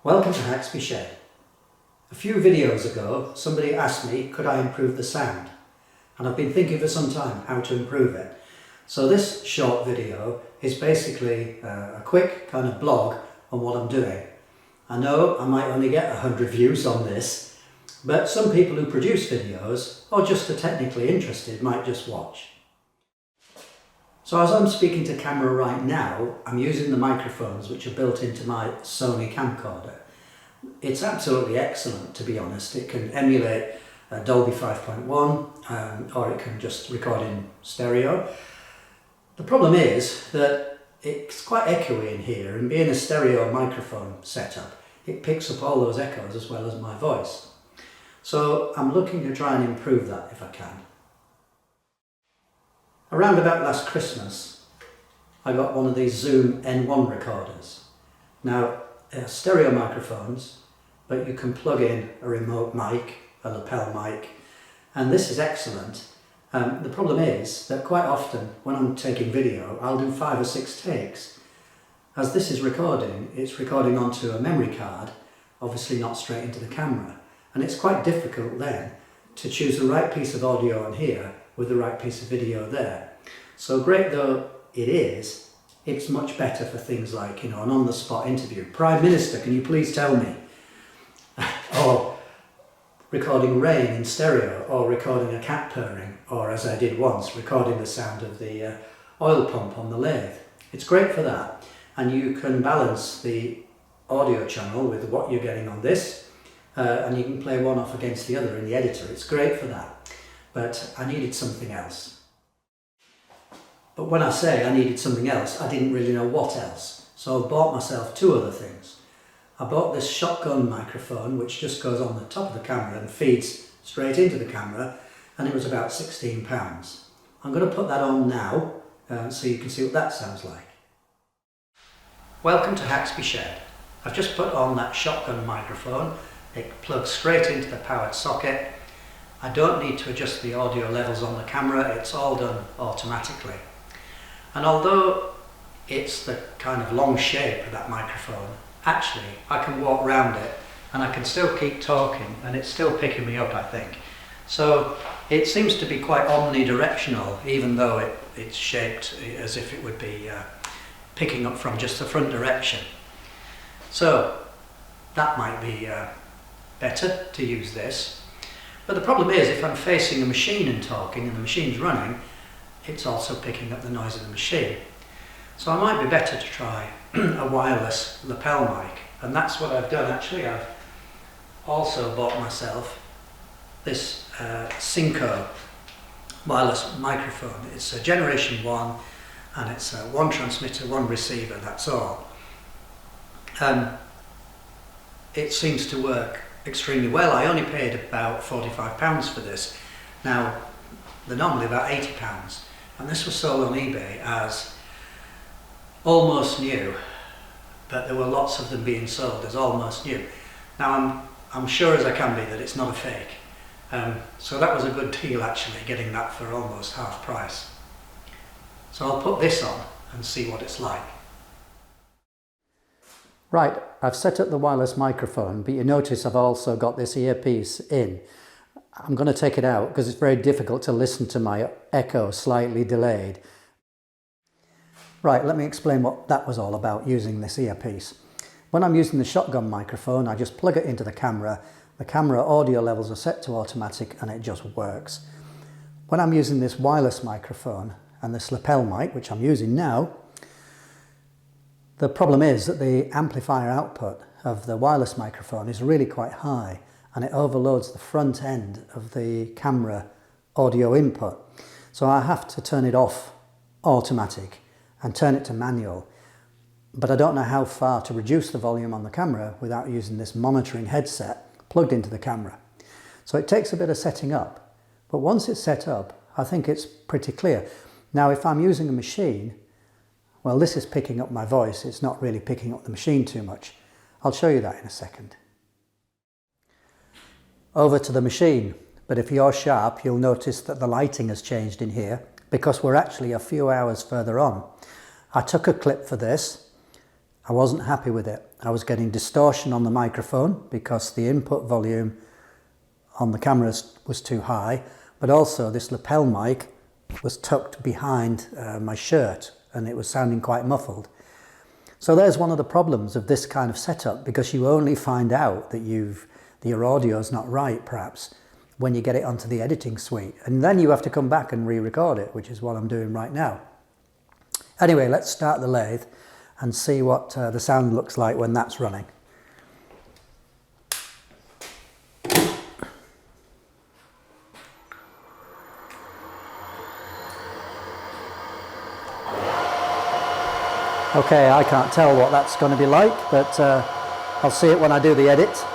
Welcome to HS97. A few videos ago, somebody asked me, could I improve the sound? And I've been thinking for some time how to improve it. So this short video is basically a quick kind of blog on what I'm doing. I know I might only get 100 views on this, but some people who produce videos, or just are technically interested, might just watch. So as I'm speaking to camera right now, I'm using the microphones which are built into my Sony camcorder. It's absolutely excellent, to be honest. It can emulate Dolby 5.1 or it can just record in stereo. The problem is that it's quite echoey in here, and being a stereo microphone setup, it picks up all those echoes as well as my voice. So I'm looking to try and improve that if I can. Around about last Christmas, I got one of these Zoom N1 recorders. Now, stereo microphones, but you can plug in a remote mic, a lapel mic, and this is excellent. The problem is that quite often when I'm taking video, I'll do 5 or 6 takes. As this is recording, it's recording onto a memory card, obviously not straight into the camera, and it's quite difficult then to choose the right piece of audio on here with the right piece of video there. So great though it is, it's much better for things like, an on-the-spot interview. Prime Minister, can you please tell me? Or recording rain in stereo, or recording a cat purring, or as I did once, recording the sound of the oil pump on the lathe. It's great for that, and you can balance the audio channel with what you're getting on this, and you can play one off against the other in the editor. It's great for that. But I needed something else. But when I say I needed something else, I didn't really know what else. So I bought myself 2 other things. I bought this shotgun microphone, which just goes on the top of the camera and feeds straight into the camera, and it was about £16. I'm going to put that on now, so you can see what that sounds like. Welcome to HS97. I've just put on that shotgun microphone. It plugs straight into the powered socket. I don't need to adjust the audio levels on the camera, it's all done automatically. And although it's the kind of long shape of that microphone, actually I can walk around it and I can still keep talking and it's still picking me up, I think. So it seems to be quite omnidirectional, even though it's shaped as if it would be picking up from just the front direction. So that might be better to use this. But the problem is, if I'm facing a machine and talking and the machine's running, it's also picking up the noise of the machine. So I might be better to try a wireless lapel mic, and that's what I've done actually. I've also bought myself this Synco wireless microphone. It's a generation 1 and it's 1 transmitter, 1 receiver, that's all. It seems to work extremely well. I only paid about £45 for this. Now, they're normally about £80, and this was sold on eBay as almost new, but there were lots of them being sold as almost new. Now, I'm sure as I can be that it's not a fake. So that was a good deal actually, getting that for almost half price. So I'll put this on and see what it's like. Right, I've set up the wireless microphone, but you notice I've also got this earpiece in. I'm going to take it out because it's very difficult to listen to my echo slightly delayed. Right, let me explain what that was all about using this earpiece. When I'm using the shotgun microphone, I just plug it into the camera audio levels are set to automatic and it just works. When I'm using this wireless microphone and this lapel mic, which I'm using now, the problem is that the amplifier output of the wireless microphone is really quite high and it overloads the front end of the camera audio input. So I have to turn it off automatic and turn it to manual. But I don't know how far to reduce the volume on the camera without using this monitoring headset plugged into the camera. So it takes a bit of setting up, but once it's set up, I think it's pretty clear. Now, if I'm using a machine, well, this is picking up my voice, it's not really picking up the machine too much. I'll show you that in a second. Over to the machine, but if you're sharp, you'll notice that the lighting has changed in here because we're actually a few hours further on. I took a clip for this I wasn't happy with it. I was getting distortion on the microphone because the input volume on the cameras was too high, but also this lapel mic was tucked behind my shirt and it was sounding quite muffled. So there's one of the problems of this kind of setup, because you only find out that your audio is not right perhaps when you get it onto the editing suite, and then you have to come back and re-record it, which is what I'm doing right now. Anyway, let's start the lathe and see what the sound looks like when that's running. Okay, I can't tell what that's going to be like, but I'll see it when I do the edit.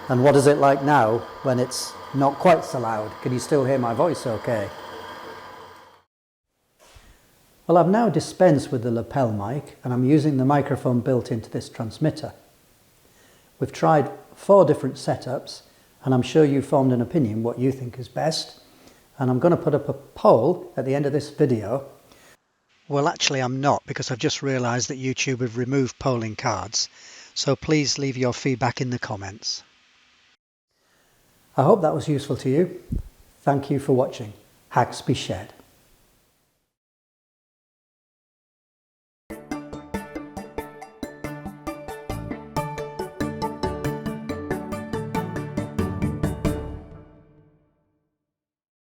And what is it like now when it's not quite so loud? Can you still hear my voice okay? Well, I've now dispensed with the lapel mic and I'm using the microphone built into this transmitter. We've tried 4 different setups and I'm sure you've formed an opinion what you think is best. And I'm going to put up a poll at the end of this video. Well, actually I'm not, because I've just realised that YouTube have removed polling cards. So please leave your feedback in the comments. I hope that was useful to you. Thank you for watching. Hags be shed.